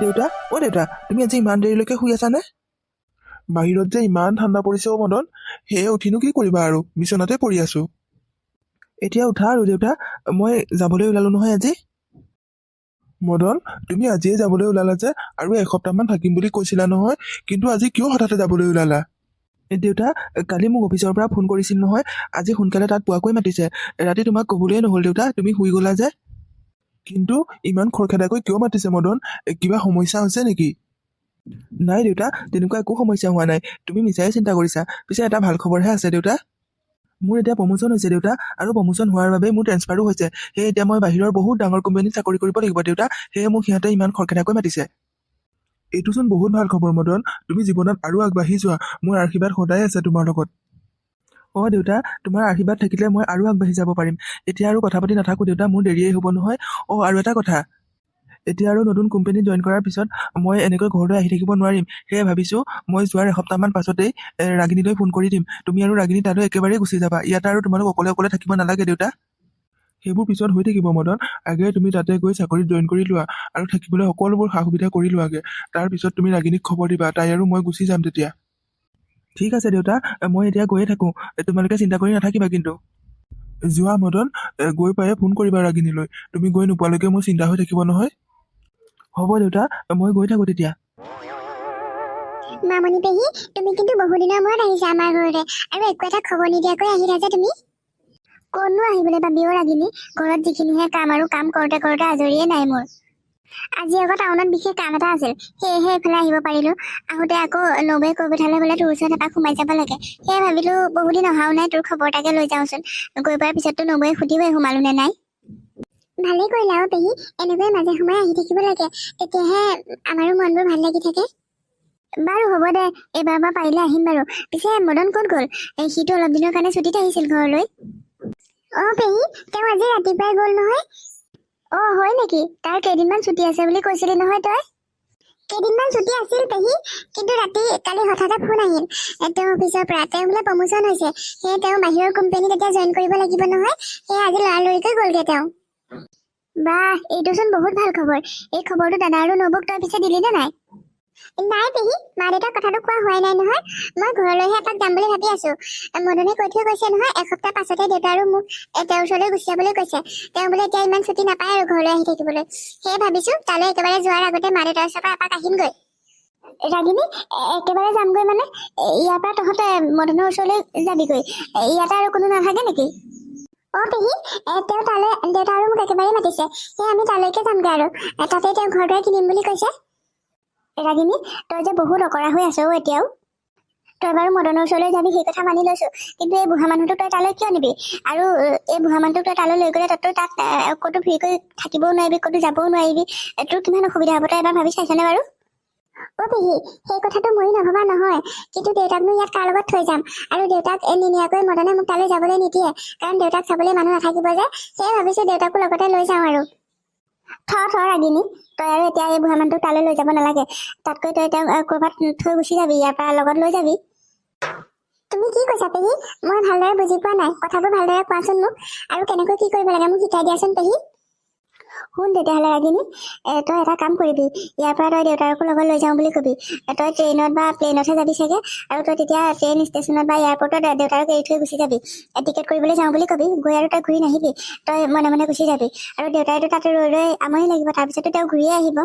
দেউতা, দেউতা, তুমি আজি ইমান দেৰিলৈকে শুই আছানে? বাহিৰত যে ইমান ঠাণ্ডা পৰিছে মদন, সেয়ে উঠিনো কি কৰিবা আৰু বিচনাতে পৰি আছো। এতিয়া উঠা আৰু দেউতা, মই যাবলৈ ওলালো নহয় আজি। মদন, তুমি আজিয়ে যাবলৈ ওলালা যে, আৰু এসপ্তাহমান থাকিম বুলি কৈছিলা নহয়, কিন্তু আজি কিয় হঠাতে যাবলৈ ওলালা? দেউতা, কালি মোক অফিচৰ পৰা ফোন কৰিছিল নহয়, আজি সোনকালে তাত পোৱাকৈ মাতিছে। ৰাতি তোমাক কবলৈয়ে নহ'ল দেউতা, তুমি শুই গ'লা যে। কিন্তু ইমান খৰখেদাকৈ কিয় মাতিছে মদন? কিবা সমস্যা হৈছে নেকি? নাই দেউতা, তেনেকুৱা একো সমস্যা হোৱা নাই। তুমি মিছাই চিন্তা কৰিছা। পিছে এটা ভাল খবৰহে আছে দেউতা। মোৰ এতিয়া প্ৰমোচন হৈছে দেউতা, আৰু প্ৰমোচন হোৱাৰ বাবে মোৰ ট্ৰেন্সফাৰো হৈছে। সেয়ে এতিয়া মই বাহিৰৰ বহুত ডাঙৰ কোম্পানীত চাকৰি কৰিব লাগিব দেউতা। সেয়ে মোক সিহঁতে ইমান খৰখেদাকৈ মাতিছে। এইটোচোন বহুত ভাল খবৰ মদন। তুমি জীৱনত আৰু আগবাঢ়ি যোৱা। মোৰ আশীৰ্বাদ সদায় আছে তোমাৰ লগত। দেউতা, তোমাৰ আশীৰ্বাদ থাকিলে মই আৰু আগবাঢ়ি যাব পাৰিম। এতিয়া আৰু কথা পাতি নাথাকো দেউতা, মোৰ দেৰিয়েই হ'ব নহয়। আৰু এটা কথা, এতিয়া আৰু নতুন কোম্পানীত জইন কৰাৰ পিছত মই এনেকৈ ঘৰলৈ আহি থাকিব নোৱাৰিম। সেয়ে ভাবিছোঁ মই যোৱাৰ এসপ্তাহমান পাছতেই ৰাগিনীলৈ ফোন কৰি দিম। তুমি আৰু ৰাগিনী তালৈ একেবাৰেই গুচি যাবা। ইয়াত আৰু তোমালোক অকলে অকলে থাকিব নালাগে দেউতা। সেইবোৰ পিছত হৈ থাকিব মদন। আগে তুমি তাতে গৈ চাকৰিত জইন কৰি লোৱা, আৰু থাকিবলৈ সকলোবোৰ সা সুবিধা কৰি লোৱাগে। তাৰপিছত তুমি ৰাগিনীক খবৰ দিবা, তাই আৰু মই গুচি যাম তেতিয়া। ঠিক আছে দেউতা, মই এতিয়া গৈয়ে থাকোঁ। তোমালোকে চিন্তা কৰি নাথাকিবা কিন্তু। যোৱা মদন, গৈ পায়ে ফোন কৰিবা ৰাগিনীলৈ। তুমি গৈ নোপোৱালৈকে মোৰ চিন্তা হৈ থাকিব নহয়। হ'ব দেউতা, মই গৈ থাকোঁ তেতিয়া। মামনি পেহী, তুমি কিন্তু বহুদিনৰ মূৰত আহিছা আমাৰ ঘৰলৈ, আৰু একো এটা খবৰ নিদিয়াকৈ আহিলা যে তুমি। ক'তনো আহিবলৈ পাবিও ৰাগিনী, ঘৰত যিখিনিহে কাম, আৰু কাম কৰোঁতে কৰোঁতে আজৰিয়ে নাই মোৰ। আজি আকৌ টাউনত বিশেষ কাম এটা আছিল, সেয়েহে এইফালে আহিব পাৰিলোঁ। আহোঁতে আকৌ নবৌৱে কৈ পঠালে বোলে তোৰ ওচৰত এপাক সোমাই যাব লাগে। সেয়ে ভাবিলোঁ বহুদিন অহাও নাই, তোৰ খবৰ এটাকে লৈ যাওঁচোন। গৈ পোৱাৰ পিছততো নবৌৱে সুধিবই সোমালো নে নাই। ভালেই কৰিলা পেহী, এনেকৈ মাজে সময়ে আহি থাকিব লাগে, তেতিয়াহে আমাৰো মনবোৰ ভাল লাগি থাকে। বাৰু হ'ব দে, এইবাৰ পৰা পাৰিলে আহিম বাৰু। পিছে মদন ক'ত গ'ল? সিটো অলপ দিনৰ কাৰণে ছুটীত আহিছিল ঘৰলৈ। পেহী, তেওঁ আজি ৰাতিপুৱাই গ'ল নহয়। হয় নেকি? তাৰ কেইদিনমান ছুটী আছে বুলি কৈছিলি নহয় তই। কেইদিনমান ছুটী আছিল পেহী, কিন্তু ৰাতি কালি হঠাতে ফোন আহিল তেওঁ অফিচৰ পৰা। তেওঁ বোলে প্ৰমোচন হৈছে, সেয়ে তেওঁ বাহিৰৰ কোম্পানীত এতিয়া জইন কৰিব লাগিব নহয়। সেয়ে আজি লৰালৰিকৈ গ'লগে তেওঁ। বাহ, এইটোচোন বহুত ভাল খবৰ। এই খবৰটো দাদা আৰু নবৌক তই পিছে দিলি নে নাই? নাই পেহী, মা দেউতাক কথাটো কোৱা হোৱাই নাই নহয়। মই ঘৰলৈহে এপাক যাম বুলি ভাবি আছো। মদনে কৈ থৈ গৈছে নহয়, এসপ্তাহ পাছতে দেউতা আৰু মোক তেওঁৰ ওচৰলৈ গুচি যাবলৈ কৈছে। তেওঁ বোলে এতিয়া ইমান ছুটি নাপায় আৰু ঘৰলৈ আহি থাকিবলৈ। সেয়ে ভাবিছো তালৈ একেবাৰে যোৱাৰ আগতে মা দেউতাৰ ওচৰৰ পৰা এপাক আহিমগৈ। ৰাগিনী, একেবাৰে যামগৈ মানে? ইয়াৰ পৰা তহঁতে মদনৰ ওচৰলৈ যাবিগৈ? ইয়াতে আৰু কোনো নাথাকে নেকি? পেহী, তেওঁ তালৈ দেউতা আৰু মোক একেবাৰে মাতিছে। সেয়ে আমি তালৈকে যামগৈ, আৰু তাতে তেওঁ ঘৰ দুৱাৰ কিনিম বুলি কৈছে। ৰাগিনী, তই যে বহুত অকৰা হৈ আছ এতিয়াও। তই বাৰু মদনৰ ওচৰলৈ যাবি, সেই কথা মানি লৈছো, কিন্তু এই বুঢ়া মানুহটোক তই তালৈ কিয় নিবি? আৰু এই বুঢ়া মানুহটোক তই তালৈ লৈ গ'লে তই তাত ক'তো ফ্ৰী কৰি থাকিবও নোৱাৰিবি, ক'তো যাবও নোৱাৰিবি। তোৰ কিমান অসুবিধা হ'ব, তই এবাৰ ভাবি চাইছনে বাৰু? পেহী, সেই কথাটো ময়ো নভবা নহয়, কিন্তু দেউতাকনো ইয়াত কাৰ লগত থৈ যাম? আৰু দেউতাক নিনিয়াকৈ মদনে মোক তালৈ যাবলৈ নিদিয়ে, কাৰণ দেউতাক চাবলৈ মানুহ নাথাকিব যে। সেয়ে ভাবিছো দেউতাকো লগতে লৈ যাওঁ আৰু। ৰাগিনী, তই আৰু এতিয়া এই বুঢ়া মানুহটোক তালৈ লৈ যাব নালাগে। তাতকৈ তই তেওঁক ক'ৰবাত থৈ গুচি যাবি, ইয়াৰ পৰা লগত লৈ যাবি। তুমি কি কৈছা পেহী? মই ভালদৰে বুজি পোৱা নাই, কথাবোৰ ভালদৰে কোৱাচোন মোক। আৰু কেনেকৈ কি কৰিব লাগে মোক শিকাই দিয়াচোন পেহী। শুন তেতিয়াহ'লে ৰাগিনী, তই এটা কাম কৰিবি, ইয়াৰ পৰা তই দেউতাকো লগত লৈ যাওঁ বুলি কবি। তই ট্ৰেইনত বা প্লেনতহে যাবি চাগে, আৰু তই তেতিয়া ট্ৰেইন ষ্টেচনত বা এয়াৰপৰ্টত দেউতাক এৰি থৈ গুচি যাবি। টিকেট কৰিবলৈ যাওঁ বুলি কবি, গৈ আৰু তই ঘূৰি নাহিবি, তই মনে মনে গুচি যাবি। আৰু দেউতাইতো তাতে ৰৈ ৰৈ আমনি লাগিব, তাৰপিছতো তেওঁ ঘূৰিয়ে আহিব।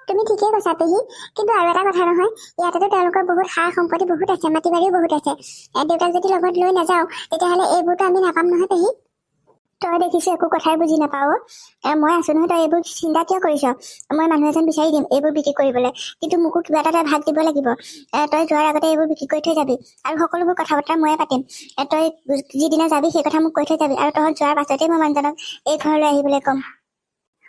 তুমি ঠিকেই কৈছা পেহী, কিন্তু আৰু এটা কথা নহয়, ইয়াতেতো তেওঁলোকৰ বহুত সাৰ সম্পত্তি বহুত আছে, মাটি বাৰীও বহুত আছে। দেউতাক যদি লগত লৈ নাযাওঁ, তেতিয়াহ'লে এইবোৰতো আমি নাপাম নহয় পেহী। তই দেখিছো একো কথাই বুজি নাপাও। মই আছো নহয়, তই এইবোৰ চিন্তা কিয় কৰিছ? মই মানুহ এজন বিচাৰি দিম এইবোৰ বিক্ৰী কৰিবলৈ, কিন্তু মোকো কিবা এটা তই ভাগ দিব লাগিব। তই যোৱাৰ আগতে এইবোৰ বিক্ৰী কৰি থৈ যাবি, আৰু সকলোবোৰ কথা বতৰা ময়ে পাতিম। তই যিদিনা যাবি সেই কথা মোক কৈ থৈ যাবি, আৰু তহঁত যোৱাৰ পাছতেই মই মানুহজনক এই ঘৰলৈ আহিবলৈ ক'ম।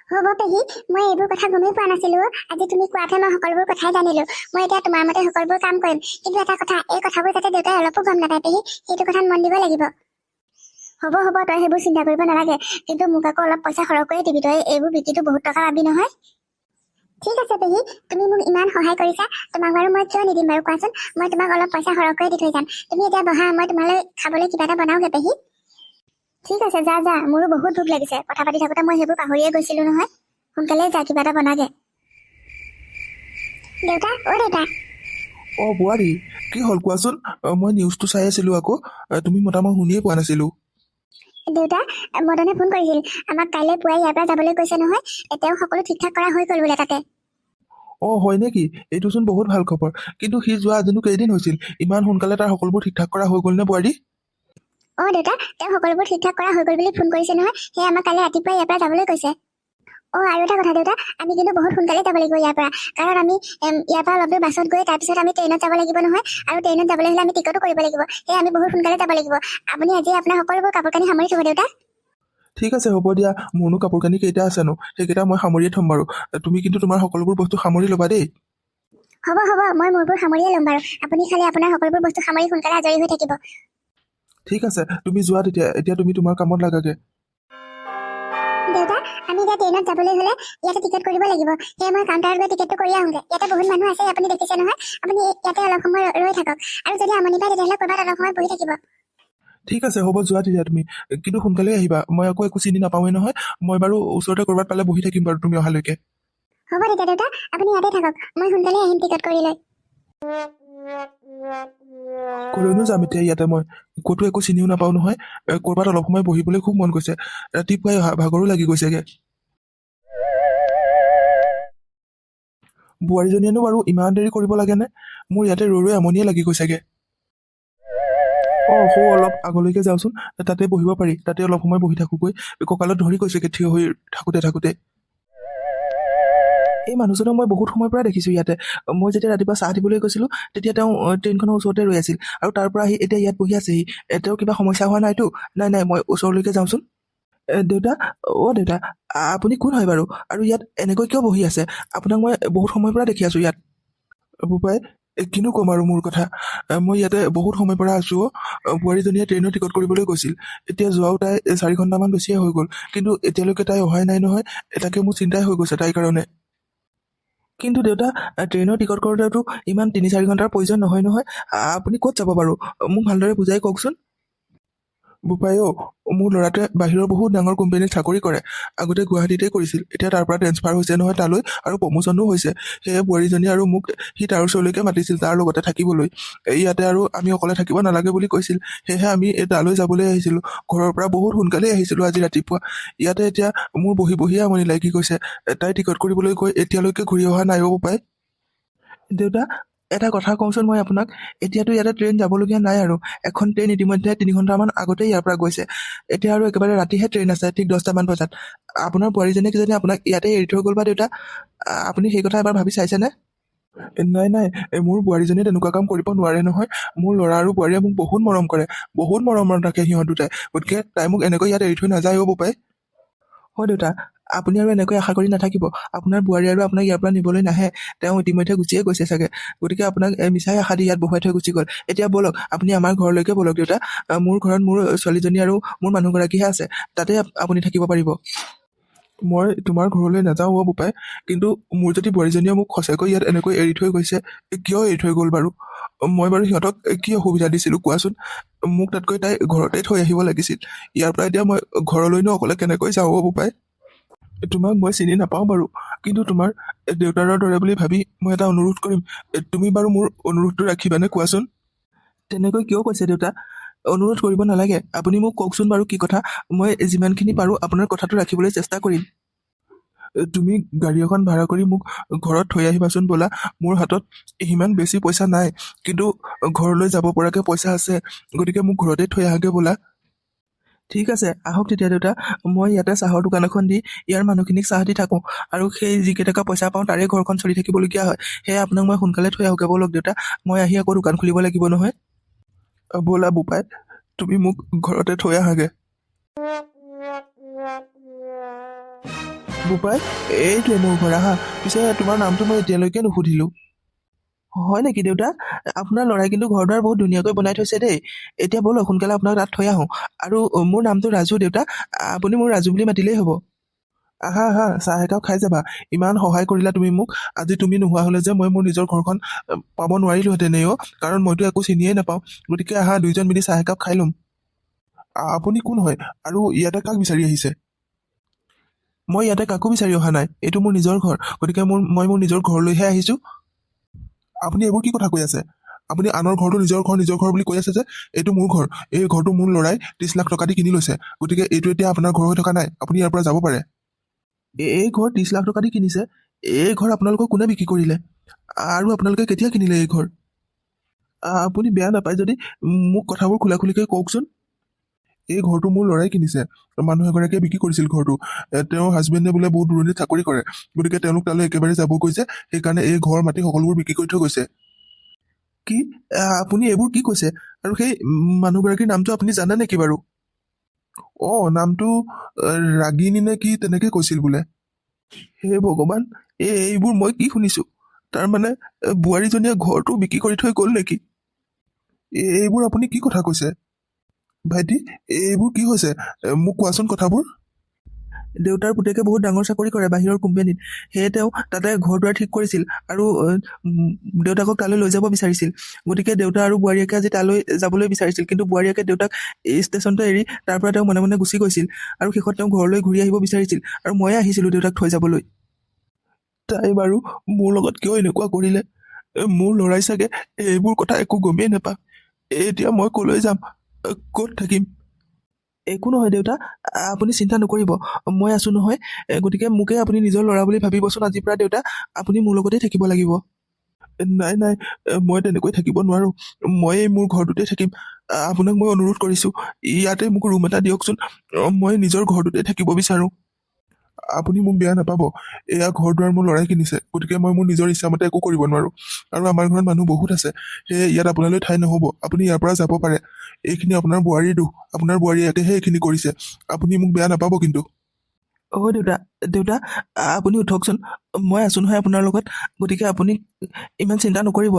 হ'ব পেহী, মই এইবোৰ কথা গমেই পোৱা নাছিলো। আজি তুমি কোৱাতহে মই সকলোবোৰ কথাই জানিলো। মই এতিয়া তোমাৰ মতে সকলোবোৰ কাম কৰিম, কিন্তু এটা কথা, এই কথাবোৰ যাতে দেউতাই অলপো গম নাপায় পেহী, সেইটো কথাত মন দিব লাগিব। হ'ব, তই সেইবোৰ চিন্তা কৰিব নালাগে, কিন্তু মোক আকৌ অলপ পইচা সৰহকৈয়ে দিবি। তই এইবোৰ বিক্ৰীটো বহুত টকা পাবি নহয়। ঠিক আছে পেহী, তুমি মোক ইমান সহায় কৰিছা, তোমাক বাৰু মই কিয় নিদিম বাৰু কোৱাচোন। মই তোমাক অলপ পইচা সৰহকৈয়ে দি থৈ যাম। তুমি এতিয়া বহা, মই তোমালৈ খাবলৈ কিবা এটা বনাওগে পেহী। ঠিক আছে, যা, মোৰো বহুত ভোক লাগিছে। কথা পাতি থাকোঁতে মই সেইবোৰ পাহৰিয়ে গৈছিলো নহয়। সোনকালে যা, কিবা এটা বনাগে। দেউতা অ' দেউতা অঁ বোৱাৰী কি হ'ল কোৱাচোন মই নিউজটো চাই আছিলোঁ আকৌ তুমি মতা মই শুনিয়ে পোৱা নাছিলোঁ দেউতা মদনে ফোন কৰিছিল আমাক কাইলৈ পুৱাই ইয়াৰ পৰা যাবলৈ কৈছে নহয় তেওঁ সকলো ঠিক ঠাক কৰা হৈ গ'ল বোলে তাতে অঁ হয় নেকি এইটোচোন বহুত ভাল খবৰ কিন্তু সি যোৱা আজিনো কেইদিন হৈছিল ইমান সোনকালে তাৰ সকলোবোৰ ঠিক ঠাক কৰা হৈ গ'ল নে বোৱাৰী অ' দেউতা তেওঁ সকলোবোৰ ঠিক ঠাক কৰা হৈ গ'ল বুলি ফোন কৰিছে নহয় সেয়ে আমাক কাইলৈ ৰাতিপুৱা ইয়াৰ পৰা যাবলৈ কৈছে অ' আৰু এটা কথা দেউতা আমি কিন্তু বহুত সোনকালে যাব লাগিব ইয়াৰ পৰা কাৰণ আমি ইয়াৰ পৰা অলপ দূৰ বাছত গৈ তাৰপিছত আমি ট্ৰেইনত যাব লাগিব নহয় আৰু ট্ৰেইনত যাবলৈ হ'লে আমি টিকটো কৰিব লাগিব সেয়ে আমি বহুত সোনকালে যাব লাগিব আপুনি আজি আপোনাৰ সকলোবোৰ কাপোৰ কানি সামৰি থ'ব দেউতা ঠিক আছে হ'ব দিয়া মোৰনো কাপোৰ কানি কেইটা আছেনো সেইকেইটা মই সামৰিয়ে থ'ম বাৰু তুমি কিন্তু তোমাৰ সকলোবোৰ বস্তু সামৰি ল'বা দেই হ'ব মই মোৰবোৰ সামৰিয়ে ল'ম বাৰু আপুনি খালি আপোনাৰ সকলোবোৰ বস্তু সামৰি সোনকালে আজৰি হৈ থাকিব ঠিক আছে তুমি যোৱা তেতিয়া এতিয়া তুমি তোমাৰ কামত লাগাগে দেউতা আমি এতিয়া ট্ৰেইনত যাবলৈ হ'লে ইয়াতে টিকেট কৰিব লাগিব সেয়ে মই কাউণ্টাৰত গৈ টিকেটটো কৰি আহোঁগৈ ইয়াতে বহুত মানুহ আছে আপুনি দেখিছে নহয় আপুনি ইয়াতে অলপ সময় ৰৈ থাকক আৰু যদি আমনি পায় তেতিয়াহ'লে ক'ৰবাত অলপ সময় বহি থাকিব ঠিক আছে হ'ব যোৱা তেতিয়া তুমি কিন্তু সোনকালে আহিবা মই আকৌ একো চিনি নাপাওঁৱেই নহয় মই বাৰু ওচৰতে ক'ৰবাত পালে বহি থাকিম বাৰু তুমি অহালৈকে হ'ব তেতিয়া দেউতা আপুনি ইয়াতে থাকক মই সোনকালে আহিম টিকট কৰি লৈ ক'লৈনো যাম এতিয়া ইয়াতে মই ক'তো একো চিনিও নাপাওঁ নহয় ক'ৰবাত অলপ সময় বহিবলৈ খুব মন গৈছে ৰাতিপুৱাই অহা ভাগৰো লাগি গৈছেগে বোৱাৰীজনীয়েনো বাৰু ইমান দেৰি কৰিব লাগেনে মোৰ ইয়াতে ৰৈ আমনিয়ে লাগি গৈছেগে অঁ সৌ অলপ আগলৈকে যাওঁচোন তাতে বহিব পাৰি তাতে অলপ সময় বহি থাকোঁগৈ কঁকালত ধৰি গৈছেগে থিয় হৈ থাকোঁতে এই মানুহজনক মই বহুত সময়ৰ পৰা দেখিছোঁ ইয়াতে মই যেতিয়া ৰাতিপুৱা চাহ দিবলৈ গৈছিলোঁ তেতিয়া তেওঁ ট্ৰেইনখনৰ ওচৰতে ৰৈ আছিল আৰু তাৰ পৰা আহি এতিয়া ইয়াত বহি আছেহি তেওঁৰ কিবা সমস্যা হোৱা নাইতো নাই মই ওচৰলৈকে যাওঁচোন দেউতা অ' দেউতা আপুনি কোন হয় বাৰু আৰু ইয়াত এনেকৈ কিয় বহি আছে আপোনাক মই বহুত সময়ৰ পৰা দেখি আছোঁ ইয়াত বোপাই কিনো ক'ম আৰু মোৰ কথা মই ইয়াতে বহুত সময়ৰ পৰা আছোঁ বোৱাৰীজনীয়ে ট্ৰেইনৰ টিকট কৰিবলৈ গৈছিল এতিয়া যোৱাও তাই 4 ঘণ্টামান বেছিয়ে হৈ গ'ল কিন্তু এতিয়ালৈকে তাই অহাই নাই নহয় তাকে মোৰ চিন্তাই হৈ গৈছে তাইৰ কাৰণে কিন্তু দেউতা ট্ৰেইনৰ টিকট কৰোঁতেতো ইমান 3-4 ঘণ্টাৰ প্ৰয়োজন নহয় আপুনি ক'ত যাব বাৰু মোক ভালদৰে বুজাই কওকচোন বোপাই মোৰ ল'ৰাটোৱে বাহিৰৰ বহুত ডাঙৰ কোম্পানীত চাকৰি কৰে আগতে গুৱাহাটীতে কৰিছিল এতিয়া তাৰ পৰা ট্ৰেন্সফাৰ হৈছে নহয় তালৈ আৰু প্ৰমোশ্যনো হৈছে সেয়ে বোৱাৰীজনী আৰু মোক সি তাৰ ওচৰলৈকে মাতিছিল তাৰ লগতে থাকিবলৈ ইয়াতে আৰু আমি অকলে থাকিব নালাগে বুলি কৈছিল সেয়েহে আমি তালৈ যাবলৈ আহিছিলোঁ ঘৰৰ পৰা বহুত সোনকালেই আহিছিলোঁ আজি ৰাতিপুৱা ইয়াতে এতিয়া মোৰ বহিয়ে আমনি লাগি গৈছে তাই টিকট কৰিবলৈ গৈ এতিয়ালৈকে ঘূৰি অহা নাই বোপাই দেউতা এটা কথা কওঁচোন মই আপোনাক এতিয়াতো ইয়াতে ট্ৰেইন যাবলগীয়া নাই আৰু এখন ট্ৰেইন ইতিমধ্যে 3 ঘণ্টামান আগতেই ইয়াৰ পৰা গৈছে এতিয়া আৰু একেবাৰে ৰাতিহে ট্ৰেইন আছে ঠিক 10টামান বজাত আপোনাৰ বোৱাৰীজনীয়ে কিজানি আপোনাক ইয়াতে এৰি থৈ গ'ল বা দেউতা আপুনি সেই কথা এবাৰ ভাবি চাইছেনে নাই মোৰ বোৱাৰীজনীয়ে তেনেকুৱা কাম কৰিব নোৱাৰে নহয় মোৰ ল'ৰা আৰু বোৱাৰীয়ে মোক বহুত মৰম থাকে সিহঁত দুটাই গতিকে তাই মোক এনেকৈ ইয়াত এৰি থৈ নাযায় বোপাই হয় দেউতা আপুনি আৰু এনেকৈ আশা কৰি নাথাকিব আপোনাৰ বোৱাৰী আৰু আপোনাক ইয়াৰ পৰা নিবলৈ নাহে তেওঁ ইতিমধ্যে গুচিয়ে গৈছে চাগে গতিকে আপোনাক মিছাই আশা দি ইয়াত বহুৱাই থৈ গুচি গ'ল এতিয়া ব'লক আপুনি আমাৰ ঘৰলৈকে ব'লক দেউতা মোৰ ঘৰত মোৰ ছোৱালীজনী আৰু মোৰ মানুহগৰাকীহে আছে তাতে আপুনি থাকিব পাৰিব মই তোমাৰ ঘৰলৈ নাযাওঁ বোপাই কিন্তু মোৰ যদি বোৱাৰীজনীয়ে মোক সঁচাকৈ ইয়াত এনেকৈ এৰি থৈ গৈছে কিয় এৰি থৈ গ'ল বাৰু মই বাৰু সিহঁতক কি অসুবিধা দিছিলোঁ কোৱাচোন মোক তাতকৈ তাই ঘৰতে থৈ আহিব লাগিছিল ইয়াৰ পৰা এতিয়া মই ঘৰলৈনো অকলে কেনেকৈ যাওঁ বোপাই তোমাক মই চিনি নাপাওঁ বাৰু কিন্তু তোমাৰ দেউতাৰৰ দৰে বুলি ভাবি মই এটা অনুৰোধ কৰিম তুমি বাৰু মোৰ অনুৰোধটো ৰাখিবানে কোৱাচোন তেনেকৈ কিয় কৈছে দেউতা অনুৰোধ কৰিব নালাগে আপুনি মোক কওকচোন বাৰু কি কথা মই যিমানখিনি পাৰোঁ আপোনাৰ কথাটো ৰাখিবলৈ চেষ্টা কৰিম তুমি গাড়ী এখন ভাড়া কৰি মোক ঘৰত থৈ আহিবাচোন ব'লা মোৰ হাতত সিমান বেছি পইচা নাই কিন্তু ঘৰলৈ যাব পৰাকৈ পইচা আছে গতিকে মোক ঘৰতে থৈ আহাগৈ ব'লা ঠিক আছে আহক তেতিয়া দেউতা মই ইয়াতে চাহৰ দোকান এখন দি ইয়াৰ মানুহখিনিক চাহ দি থাকোঁ আৰু সেই যিকেইটকা পইচা পাওঁ তাৰে ঘৰখন চলি থাকিবলগীয়া হয় সেয়ে আপোনাক মই সোনকালে থৈ আহোঁগৈ ব'লক দেউতা মই আহি আকৌ দোকান খুলিব লাগিব নহয় ব'লা বোপাই তুমি মোক ঘৰতে থৈ আহাগৈ বোপাই এইটোৱে মোৰ ঘৰ আহা পিছে তোমাৰ নামটো মই এতিয়ালৈকে নুসুধিলোঁ হয় নেকি দেউতা আপোনাৰ ল'ৰাই কিন্তু ঘৰ দুৱাৰ বহুত ধুনীয়াকৈ বনাই থৈছে দেই এতিয়া ব'লক সোনকালে আপোনাক তাত থৈ আহোঁ আৰু মোৰ নামটো ৰাজু দেউতা আপুনি মোৰ ৰাজু বুলি মাতিলেই হ'ব আহা চাহ একাপ খাই যাবা ইমান সহায় কৰিলা তুমি মোক আজি তুমি নোহোৱা হ'লে যে মই মোৰ নিজৰ ঘৰখন পাব নোৱাৰিলোহেঁতেনেই কাৰণ মইতো একো চিনিয়েই নাপাওঁ গতিকে আহা দুইজন মিলি চাহ একাপ খাই ল'ম আপুনি কোন হয় আৰু ইয়াতে কাক বিচাৰি আহিছে মই ইয়াতে কাকো বিচাৰি অহা নাই এইটো মোৰ নিজৰ ঘৰ গতিকে মই মোৰ নিজৰ ঘৰলৈহে আহিছোঁ আপুনি এইবোৰ কি কথা কৈ আছে? আপুনি আনৰ ঘৰটো নিজৰ ঘৰ বুলি কৈ আছে যে এইটো মোৰ ঘৰ, এই ঘৰটো মোৰ ল'ৰাই 30 লাখ টকা দি কিনি লৈছে, গতিকে এইটো এতিয়া আপোনাৰ ঘৰ হৈ থকা নাই, আপুনি ইয়াৰ পৰা যাব পাৰে। এই ঘৰ 30 লাখ টকা দি কিনিছে? এই ঘৰ আপোনালোকক কোনে বিক্ৰী কৰিলে? আৰু আপোনালোকে কেতিয়া কিনিলে এই ঘৰ? আপুনি বেয়া নাপায় যদি মোক কথাবোৰ খোলাখুলিকৈ কওকচোন। এই ঘৰটো মোৰ ল'ৰাই কিনিছে। মানুহ এগৰাকীয়ে বিক্ৰী কৰিছিল ঘৰটো। তেওঁৰ হাজবেণ্ডে বোলে বহুত দূৰণিত চাকৰি কৰে, গতিকে তেওঁলোক তালৈ একেবাৰে যাব কৈছে, সেইকাৰণে এই ঘৰ মাটি সকলোবোৰ বিক্ৰী কৰি থৈ গৈছে। কি? আপুনি এইবোৰ কি কৈছে? আৰু সেই মানুহগৰাকীৰ নামটো আপুনি জানে নেকি বাৰু? নামটো ৰাগিনী নে কি তেনেকৈ কৈছিল বোলে। হে ভগৱান, এইবোৰ মই কি শুনিছো? তাৰমানে বোৱাৰীজনীয়ে ঘৰটো বিক্ৰী কৰি থৈ গ'ল নেকি? এইবোৰ আপুনি কি কথা কৈছে? ভাইটি, এইবোৰ কি হৈছে? মোক কোৱাচোন কথাবোৰ। দেউতাৰ পুতেকে বহুত ডাঙৰ চাকৰি কৰে বাহিৰৰ কোম্পানীত, সেয়ে তেওঁ তাতে ঘৰ দুৱাৰ ঠিক কৰিছিল আৰু দেউতাকক তালৈ লৈ যাব বিচাৰিছিল। গতিকে দেউতা আৰু বোৱাৰীয়েকে আজি তালৈ যাবলৈ বিচাৰিছিল, কিন্তু বোৱাৰীয়েকে দেউতাক এই ষ্টেচনতে এৰি তাৰ পৰা তেওঁ মনে মনে গুচি গৈছিল আৰু শেষত তেওঁ ঘৰলৈ ঘূৰি আহিব বিচাৰিছিল আৰু ময়ে আহিছিলোঁ দেউতাক থৈ যাবলৈ। তাই বাৰু মোৰ লগত কিয় এনেকুৱা কৰিলে? মোৰ ল'ৰাই চাগে এইবোৰ কথা একো গমেই নাপায়। এতিয়া মই কলৈ যাম? ক'ত থাকিম? একো নহয় দেউতা, আপুনি চিন্তা নকৰিব, মই আছোঁ নহয়। গতিকে মোকে আপুনি নিজৰ ল'ৰা বুলি ভাবিবচোন আজিৰ পৰা দেউতা, আপুনি মোৰ লগতেই থাকিব লাগিব। নাই নাই, মই তেনেকৈ থাকিব নোৱাৰোঁ। মই মোৰ ঘৰটোতে থাকিম। আপোনাক মই অনুৰোধ কৰিছোঁ, ইয়াতে মোক ৰুম এটা দিয়কচোন। মই নিজৰ ঘৰটোতে থাকিব বিচাৰোঁ। আপুনি মোক বেয়া নাপাব, এয়া ঘৰ দুৱাৰ মোৰ ল'ৰাই কিনিছে, গতিকে মই মোৰ নিজৰ ইচ্ছামতে একো কৰিব নোৱাৰোঁ। আৰু আমাৰ ঘৰত মানুহ বহুত আছে, সেয়ে ইয়াত আপোনালৈ ঠাই নহ'ব। আপুনি ইয়াৰ পৰা যাব পাৰে। এইখিনি আপোনাৰ বোৱাৰীৰ দুখ, আপোনাৰ বোৱাৰীয়েকেহে এইখিনি কৰিছে। আপুনি মোক বেয়া নাপাব কিন্তু। দেউতা, দেউতা, আপুনি উঠকচোন, মই আছোঁ নহয় আপোনাৰ লগত। গতিকে আপুনি ইমান চিন্তা নকৰিব।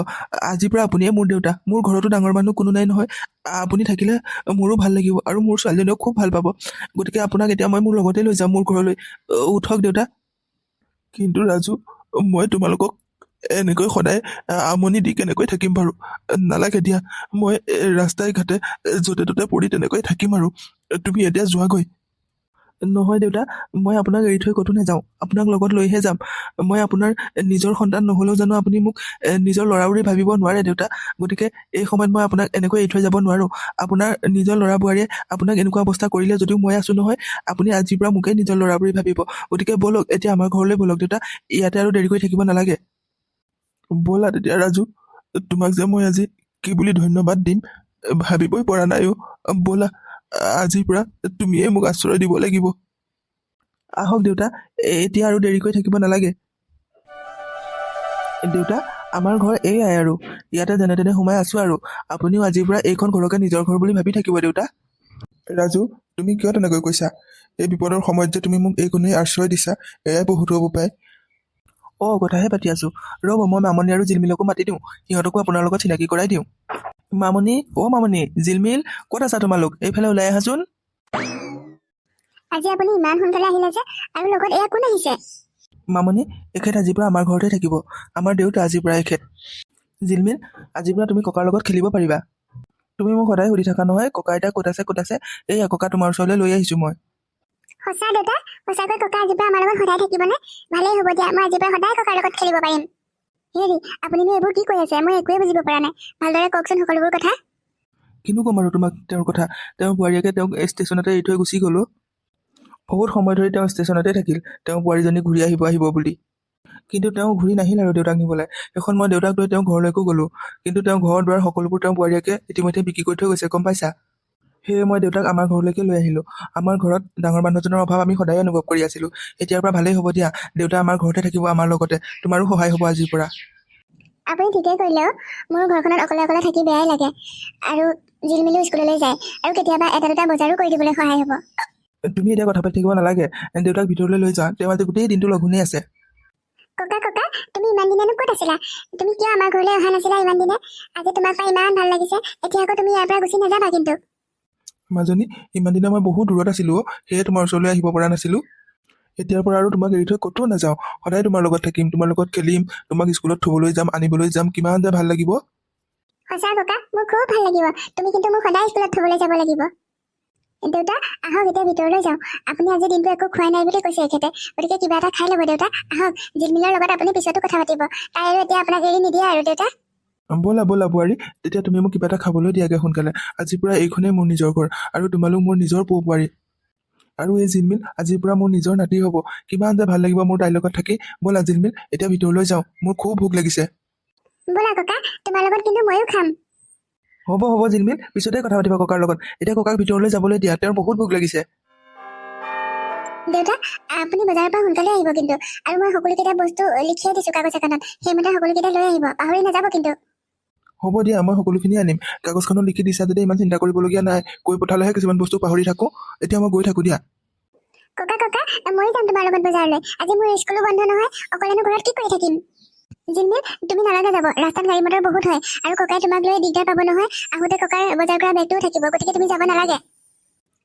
আজিৰ পৰা আপুনিয়ে মোৰ দেউতা। মোৰ ঘৰতো ডাঙৰ মানুহ কোনো নাই নহয়। আপুনি থাকিলে মোৰো ভাল লাগিব আৰু মোৰ ছোৱালীজনীও খুব ভাল পাব। গতিকে আপোনাক এতিয়া মই মোৰ লগতে লৈ যাম মোৰ ঘৰলৈ। উঠক দেউতা। কিন্তু ৰাজু, মই তোমালোকক এনেকৈ সদায় আমনি দি কেনেকৈ থাকিম বাৰু? নালাগে দিয়া, মই ৰাস্তাই ঘাটে য'তে ত'তে পৰি তেনেকৈ থাকিম আৰু। তুমি এতিয়া যোৱাগৈ। নহয় দেউতা, মই আপোনাক এৰি থৈ ক'তো নাযাওঁ, আপোনাক লগত লৈহে যাম। মই আপোনাৰ নিজৰ সন্তান নহ'লেও জানো আপুনি মোক নিজৰ ল'ৰা বুলি ভাবিব নোৱাৰে দেউতা? গতিকে এই সময়ত মই আপোনাক এনেকৈ এৰি থৈ যাব নোৱাৰোঁ। আপোনাৰ নিজৰ ল'ৰা বোৱাৰীয়ে আপোনাক এনেকুৱা অৱস্থা কৰিলে যদিও মই আছোঁ নহয়, আপুনি আজিৰ পৰা মোকেই নিজৰ ল'ৰা বুলি ভাবিব। গতিকে ব'লক এতিয়া আমাৰ ঘৰলৈ ব'লক দেউতা, ইয়াতে আৰু দেৰি কৰি থাকিব নালাগে। ব'লা তেতিয়া ৰাজু, তোমাক যে মই আজি কি বুলি ধন্যবাদ দিম ভাবিবই পৰা নাই অ'। ব'লা, আজিৰ পৰা তুমিয়ে মোক আশ্ৰয় দিব লাগিব। আহক দেউতা, এতিয়া আৰু দেৰি কৰি থাকিব নালাগে। দেউতা, আমাৰ ঘৰ এইয়াই আৰু, ইয়াতে যেনে তেনে সোমাই আছোঁ আৰু। আপুনিও আজিৰ পৰা এইখন ঘৰকে নিজৰ ঘৰ বুলি ভাবি থাকিব দেউতা। ৰাজু, তুমি কিয় তেনেকৈ কৈছা? এই বিপদৰ সময়ত যে তুমি মোক এইকণেই আশ্ৰয় দিছা, এয়াই বহুত হ'ব পায়। কথাহে পাতি আছোঁ। ৰ'ব, মই মামনি আৰু জিলমিলকো মাতি দিওঁ, সিহঁতকো আপোনাৰ লগত চিনাকি কৰাই দিওঁ। মামনি, মামনি, জিলমিল, ক'ত আছা তোমালোক? এইফালে ওলাই আহাচোন। আজি আপুনি ইমান সোনকালে আহিলে যে, আৰু লগত এয়া কোন আহিছে? মামনি, এখেত আজিৰ পৰা আমাৰ ঘৰতে থাকিব। আমাৰ দেউতা আজিৰ পৰা এখেত। জিলমিল, আজিৰ পৰা তুমি ককাৰ লগত খেলিব পাৰিবা। তুমি মোক সদায় সুধি থাকা নহয়, ককা আইতা ক'ত আছে ক'ত আছে? এইয়া ককা তোমাৰ ওচৰলৈ লৈ আহিছোঁ মই। সঁচা দেউতা? সঁচাকৈ ককা আজিৰ পৰা আমাৰ লগত সদায় থাকিবনে? ভালেই হ'ব দিয়া, মই আজিৰ পৰা সদায় ককাৰ লগত খেলিব পাৰিম। হেৰি, আপুনিনো এইবোৰ কি কৈ আছে? মই একোৱে বুজিব পৰা নাই। ভালদৰে কওকচোন সকলোবোৰ কথা। কিনো ক'ম আৰু তোমাক তেওঁৰ কথা? তেওঁৰ বোৱাৰীয়েকে তেওঁক ষ্টেচনতে এৰি থৈ গুচি গ'ল। বহুত সময় ধৰি তেওঁ ষ্টেচনতে থাকিল, তেওঁ বোৱাৰীজনী ঘূৰি আহিব বুলি। কিন্তু তেওঁ ঘূৰি নাহিল আৰু দেউতাক নিবলৈ। এখন মই দেউতাক লৈ তেওঁ ঘৰলৈকো গ'লোঁ, কিন্তু তেওঁ ঘৰ দুৱাৰ সকলোবোৰ তেওঁ বোৱাৰীয়েকে ইতিমধ্যে বিক্ৰী কৰি থৈ গৈছে, গম পাইছা? সেয়ে মই দেউতাক আমাৰ ঘৰলৈকে লৈ আহিলোঁ। আমাৰ ঘৰত ডাঙৰ মানুহজনৰ অভাৱ আমি সদায় অনুভৱ কৰি আছিলোঁ। এতিয়াৰ পৰা ভালেই হ'ব দিয়া, দেউতা আমাৰ ঘৰতে থাকিব আমাৰ লগতে। তোমাৰো সহায় হ'ব আজিৰ পৰা। আপুনি ঠিকেই কৰিলে অ'। মোৰ ঘৰখনত অকলে অকলে থাকি বেয়াই লাগে। আৰু জিলমিলো স্কুললৈ যায়, আৰু কেতিয়াবা এটা দুটা বজাৰো কৰি দিবলৈ সহায় হ'ব। তুমি এতিয়া কথা পাতি থাকিব নালাগে, দেউতাক ভিতৰলৈ লৈ যোৱা, তেওঁ আজি গোটেই দিনটো লঘোণেই আছে। ককা, তুমি ইমান দিনেনো ক'ত আছিলা? তুমি কিয় আমাৰ ঘৰলৈ অহা নাছিলা ইমান দিনে? আজি তোমাক পাই ইমান ভাল লাগিছে, এতিয়া আকৌ তুমি ইয়াৰ পৰা গুচি নাযাবা কিন্তু। মাজনী, ইমান দিনা মই বহুত দূৰত আছিলোঁ, সেয়ে তোমাৰ ওচৰলৈ আহিব পৰা নাছিলোঁ। এতিয়াৰ পৰা আৰু তোমাক এৰি থৈ ক'তো নাযাওঁ, সদায় তোমাৰ লগত থাকিম, তোমাৰ লগত খেলিম, তোমাক স্কুলত থ'বলৈ যাম, আনিবলৈ যাম, কিমান যে ভাল লাগিব। সঁচা ককা, মোৰ খুব ভাল লাগিব। তুমি কিন্তু মোক সদায় স্কুলত থ'বলৈ যাব লাগিব। দেউতা আহক এতিয়া ভিতৰলৈ যাওঁ। আপুনি আজি দিনটো একো খোৱাই নাই বুলি কৈছে এখেতে, গতিকে কিবা এটা খাই ল'ব দেউতা। আহক, জিলমিলৰ লগত আপুনি পিছতো কথা পাতিব। তাই আৰু এতিয়া আপোনাক এৰি নিদিয়ে আৰু দেউতা। ব'লা ব'লা বোৱাৰী, তেতিয়া তুমি মোক কিবা এটা খাবলৈ দিয়াগে সোনকালে। আজিৰ পৰা এইখনেই মোৰ নিজৰ ঘৰ আৰু তোমালোক মোৰ নিজৰ পো বোৱাৰী। আৰু এই জিলমিল আজিৰ পৰা মোৰ নিজৰ নাতি হ'ব। কিমান যে ভাল লাগিব মোৰ তাইৰ লগত থাকি। ব'লা জিলমিল, এতিয়া ভিতৰলৈ যাওঁ, মোৰ খুব ভোক লাগিছে। ব'লা ককা, তোমাৰ লগত কিন্তু ময়ো খাম। হ'ব হ'ব জিলমিল, পিছতে কথা পাতিবা ককাৰ লগত। এতিয়া ককাক ভিতৰলৈ যাবলৈ দিয়া, তেওঁৰ বহুত ভোক লাগিছে। দেউতা আপুনি বজাৰৰ পৰা সোনকালে আহিব কিন্তু, আৰু মই সকলোকেইটা বস্তু লিখিয়াই দিছো কাগজ এখনত, সেইমতে সকলোকেইটা লৈ আহিব, পাহৰি নাযাব কিন্তু। হ'ব দিয়া, মই সকলোখিনি আনিম। কাগজখনত লিখি দিছা যদি ইমান চিন্তা কৰিবলগীয়া নাই। কৈ পঠালেহে কিছুমান বস্তু পাহৰি থাকোঁ। এতিয়া মই গৈ থাকোঁ দিয়া। ককা ককা, মই যাম তোমাৰ লগত বজাৰলৈ। আজি মোৰ স্কুলো বন্ধ নহয়, অকলেনো ঘৰত কি কৰি থাকিম। জিলমিল, তুমি নালাগে যাব, ৰাস্তাত গাড়ী মটৰ বহুত হয়, আৰু ককাই তোমাক লৈ দিগদাৰ পাব নহয়। আহোঁতে ককাৰ বজাৰ কৰা বেগটোও থাকিব, গতিকে তুমি যাব নালাগে।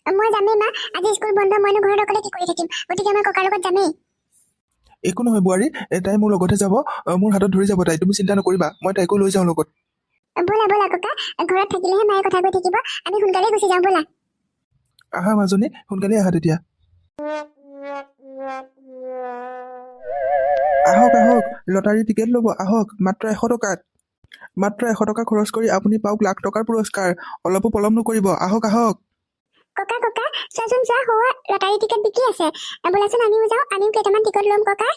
মই যামেই মা, আজি স্কুল বন্ধ, মইনো ঘৰত অকলে কি কৰি থাকিম, গতিকে মই ককাৰ লগত যামেই। একো নহয় বোৱাৰী, তাই মোৰ লগতহে যাব। মোৰ হাতত ধৰি যাব তাই, তুমি চিন্তা নকৰিবা। মই তাইকো লৈ যাওঁ লগত। ব'লা ব'লা ককা, ঘৰত থাকিলেহে মায়ে কথা কৈ থাকিব, আমি সোনকালে গুচি যাওঁ ব'লা। আহা মাজনী, সোনকালে আহা তেতিয়া। আহক আহক, লটাৰী টিকেট ল'ব আহক, মাত্ৰ 100 টকাত। মাত্ৰ 100 টকা খৰচ কৰি আপুনি পাওক লাখ টকাৰ পুৰস্কাৰ। অলপো পলম নকৰিব, আহক আহক। ককা ককা, চোৱাচোন চোৱা, হোৱা লটাৰী টিকেট বিকি আছে। ব'লাচোন আমিও যাওঁ, আমিও কেইটামান টিকট ল'ম ককা।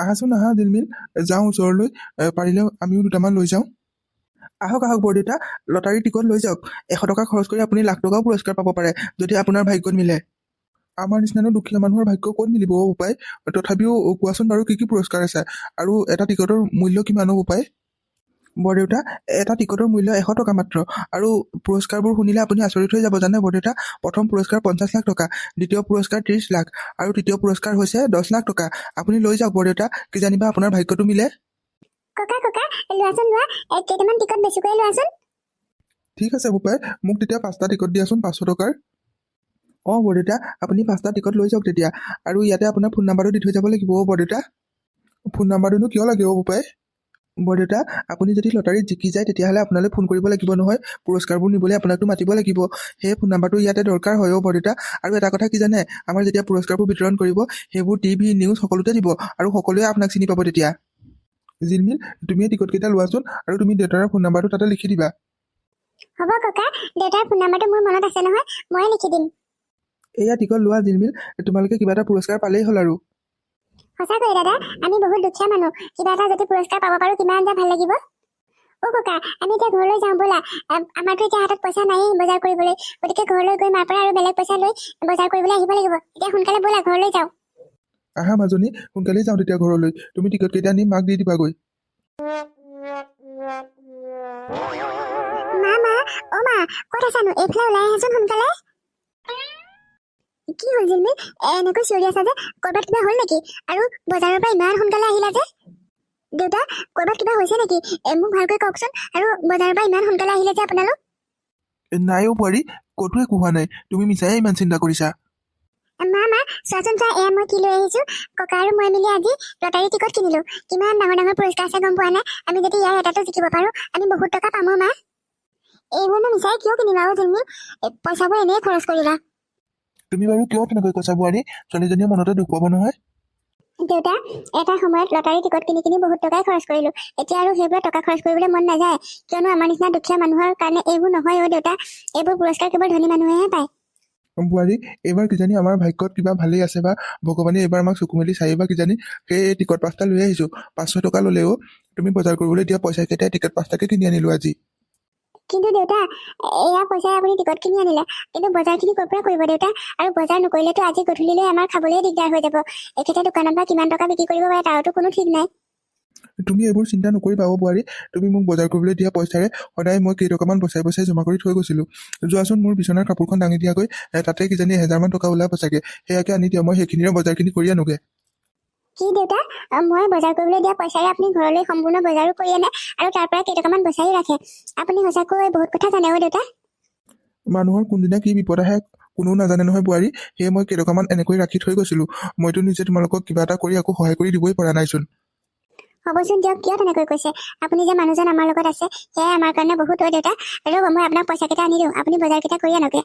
আহাচোন আহা জিলমিল, যাওঁ ওচৰলৈ। পাৰিলে আমিও দুটামান লৈ যাওঁ। আহক আহক বৰদেউতা, লটাৰী টিকট লৈ যাওক। 100 টকা খৰচ কৰি আপুনি লাখ টকাও পুৰস্কাৰ পাব পাৰে, যদি আপোনাৰ ভাগ্যত মিলে। আমাৰ নিচিনানো দুখীয়া মানুহৰ ভাগ্য ক'ত মিলিব উপায়। তথাপিও কোৱাচোন বাৰু কি কি পুৰস্কাৰ আছে, আৰু এটা টিকটৰ মূল্য কিমান হ'ব উপায়? বৰদেউতা, এটা টিকটৰ মূল্য 100 টকা মাত্ৰ। আৰু পুৰস্কাৰবোৰ শুনিলে আপুনি আচৰিত হৈ যাব জানে বৰদেউতা। প্ৰথম পুৰস্কাৰ 50 লাখ টকা, দ্বিতীয় পুৰস্কাৰ 30 লাখ, আৰু তৃতীয় পুৰস্কাৰ হৈছে 10 লাখ টকা। আপুনি লৈ যাওক বৰদেউতা, কিজানিবা আপোনাৰ ভাগ্যটো মিলে। ককা ককা, লোৱাচোন লোৱা, কেইটামান টিকট বেছিকৈ লোৱাচোন। ঠিক আছে বোপাই, মোক তেতিয়া 5টা টিকট দিয়াচোন 500 টকাৰ। অঁ বৰদেউতা, আপুনি 5টা টিকট লৈ যাওক তেতিয়া। আৰু ইয়াতে আপোনাৰ ফোন নাম্বাৰটো দি থৈ যাব লাগিব বৰদেউতা। ফোন নাম্বাৰটোনো কিয় লাগিব বোপাই? বৰদেউতা, আপুনি যদি লটাৰীত জিকি যায় তেতিয়াহ'লে আপোনালৈ ফোন কৰিব লাগিব নহয়। পুৰস্কাৰবোৰ নিবলৈ আপোনাকতো মাতিব লাগিব। সেই ফোন নাম্বাৰটো ইয়াতে দৰকাৰ হয় বৰদেউতা। আৰু এটা কথা কি জানে, আমাৰ যেতিয়া পুৰস্কাৰবোৰ বিতৰণ কৰিব, সেইবোৰ টিভি নিউজ সকলোতে দিব, আৰু সকলোৱে আপোনাক চিনি পাব তেতিয়া। জিলমিল, তুমিয়ে টিকটকেইটা লোৱাচোন, আৰু তুমি দেউতাৰ ফোন নাম্বাৰটো তাতে লিখি দিবা। হ'ব ককা, দেউতাৰ ফোন নাম্বাৰটো মোৰ মনত আছে নহয়, ময়ে লিখি দিম। এয়া টিকট লোৱা জিলমিল, তোমালোকে কিবা এটা পুৰস্কাৰ পালেই হ'ল আৰু। সঁচাকৈ দাদা, আমি বহুত দুখীয়া মানুহ, কিবা এটা যদি পুৰস্কাৰ পাব পাৰো কিমান যে ভাল লাগিব। অ' ককা, আমি এতিয়া ঘৰলৈ যাওঁ ব'লা। আমাৰতো এতিয়া হাতত পইচা নায়েই বজাৰ কৰিবলৈ, গতিকে ঘৰলৈ গৈ মাৰ পৰা আৰু বেলেগ পইচা লৈ বজাৰ কৰিবলৈ আহিব লাগিব। এতিয়া সোনকালে ব'লা, ঘৰলৈ যাওঁ। আহা মাজনী, সোনকালেই যাওঁ তেতিয়া ঘৰলৈ। তুমি টিকটকেইটা আনি মাক দি দিবাগৈ। মা মা, অ' মা, ক'ত আছানো? এইফালে ওলাই আহাচোন সোনকালে। কি হ'ল জিলমিল, এনেকৈ চিঞৰি আছা যে? ক'ৰবাত কিবা হ'ল নেকি? আৰু বজাৰৰ পৰা ইমান সোনকালে আহিলা যে? দেউতা, ক'ৰবাত কিবা হৈছে নেকি? মোক ভালকৈ কওকচোন। আৰু বজাৰৰ পৰা ইমান সোনকালে আহিলে যে আপোনালোক? নাই অ' বোৱাৰী, ক'তো একো হোৱা নাই। তুমি মিছাই ইমান চিন্তা কৰিছা। মা মা, চোৱাচোন চোৱা, এয়া মই কি লৈ আহিছো। ককা আৰু মই মিলি আজি লটাৰী টিকট কিনিলো। কিমান ডাঙৰ ডাঙৰ পুৰস্কাৰ আছে গম পোৱা নাই? আমি যদি ইয়াৰ এটাতো জিকিব পাৰো, আমি বহুত টকা পাম মা। এইবোৰনো মিছাই কিয় কিনিলা অ' জিলমিল? পইচাবোৰ এনেই খৰচ কৰিলা। তুমি বাৰু কিয় তেনেকৈ কৈছা বোৱাৰী? ছোৱালীজনীয়ে মনতে দুখ পাব নহয়। দেউতা, এটা সময়ত লটাৰী টিকট কিনি কিনি বহুত টকাই খৰচ কৰিলো। এতিয়া আৰু সেইবোৰ টকা খৰচ কৰিবলৈ মন নাযায়, কিয়নো আমাৰ নিচিনা দুখীয়া মানুহৰ কাৰণে এইবোৰ নহয় অ' দেউতা। এইবোৰ পুৰস্কাৰ কেৱল ধনী মানুহেহে পায়। বোৱাৰী, এইবাৰ কিজানি আমাৰ ভাগ্যত কিবা ভালেই আছে, বা ভগৱানে এইবাৰ আমাক চকু মেলি চাই বা কিজানি সেই টিকট 5টা লৈ আহিছো। 500 টকা ল'লেও তুমি বজাৰ কৰিবলৈ দিয়া পইচাকেইটাই টিকট 5টাকে কিনি আনিলো আজি। কিন্তু দেউতা, এয়া পইচাই আপুনি টিকট কিনি আনিলে, কিন্তু বজাৰখিনি ক'ৰ পৰা কৰিব দেউতা? আৰু বজাৰ নকৰিলেতো আজি গধূলিলৈ আমাৰ খাবলৈ দিগদাৰ হৈ যাব। এখেতে দোকানত বা কিমান টকা বিক্ৰী কৰিব পাৰে তাৰোতো কোনো ঠিক নাই। তুমি এইবোৰ চিন্তা নকৰিবা অ' বোৱাৰী। তুমি মোক বজাৰ কৰিবলৈ দিয়া পইচাৰে সদায় মই কেইটকামান বচাই বচাই জমা কৰি থৈ গৈছিলো। যোৱাচোন মোৰ বিচনাৰ কাপোৰখন দাঙি দিয়াকৈ, তাতে কিজানি 1000 মান টকা ওলাব চাগে। সেয়াকে আনি দিয়া, মই সেইখিনিৰে বজাৰখিনি কৰি আনোগে। কি দেউতা, মই বজাৰ কৰিবলৈ দিয়া পইচাৰে আপুনি ঘৰলৈ সম্পূৰ্ণ বজাৰো কৰি আনে, আৰু তাৰ পৰা কেইটকামান বচাই ৰাখে। আপুনি সঁচাকৈ বহুত কথা জানে অ' দেউতা। মানুহৰ কোনদিনা কি বিপদ আহে কোনেও নাজানে নহয় বোৱাৰী। সেয়ে মই কেইটকামান এনেকৈ ৰাখি থৈ গৈছিলো। মইতো নিজে তোমালোকক কিবা এটা কৰি আকৌ সহায় কৰি দিবই পৰা নাইচোন। হ'বচোন দিয়ক, কিয় তেনেকৈ কৈছে? আপুনি যে মানুহজন আমাৰ লগত আছে, সেয়াই আমাৰ কাৰণে বহুত অ' দেউতা। ৰ'ব, মই আপোনাক পইচাকেইটা আনি দিওঁ, আপুনি বজাৰকেইটা কৰি আনকে।